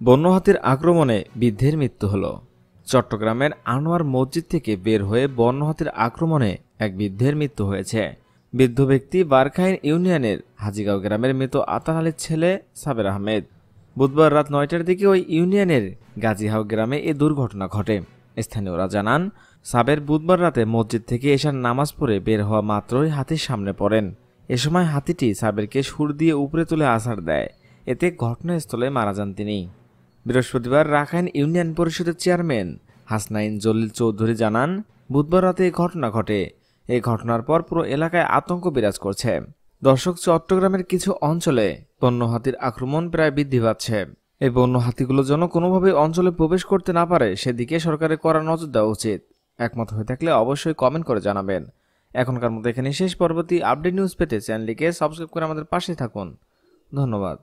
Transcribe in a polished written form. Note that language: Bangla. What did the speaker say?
বন্য হাতির আক্রমণে বৃদ্ধের মৃত্যু হল। চট্টগ্রামের আনোয়ার মসজিদ থেকে বের হয়ে বন্য হাতির আক্রমণে এক বৃদ্ধের মৃত্যু হয়েছে। বৃদ্ধ ব্যক্তি বারখাইন ইউনিয়নের হাজিগাঁও গ্রামের মৃত আতার আলীর ছেলে সাবের আহমেদ। বুধবার রাত ৯টার দিকে ওই ইউনিয়নের গাজীহাও গ্রামে এ দুর্ঘটনা ঘটে। স্থানীয়রা জানান, সাবের বুধবার রাতে মসজিদ থেকে এশার নামাজ পড়ে বের হওয়া মাত্রই হাতির সামনে পড়েন। এ সময় হাতিটি সাবেরকে সুর দিয়ে উপরে তুলে আছাড় দেয়। এতে ঘটনাস্থলে মারা যান তিনি। বৃহস্পতিবার রাখাইন ইউনিয়ন পরিষদের চেয়ারম্যান হাসনাইন জলিল চৌধুরী জানান, বুধবার রাতে এই ঘটনা ঘটে। এই ঘটনার পর পুরো এলাকায় আতঙ্ক বিরাজ করছে। দর্শক, চট্টগ্রামের কিছু অঞ্চলে বন্য হাতির আক্রমণ প্রায় বৃদ্ধি পাচ্ছে। এই বন্য হাতিগুলো যেন কোনোভাবে অঞ্চলে প্রবেশ করতে না পারে সেদিকে সরকারের কড়া নজর দেওয়া উচিত। একমত হয়ে থাকলে অবশ্যই কমেন্ট করে জানাবেন। এখনকার মতো এখানে শেষ। পরবর্তী আপডেট নিউজ পেতে চ্যানেলটিকে সাবস্ক্রাইব করে আমাদের পাশে থাকুন। ধন্যবাদ।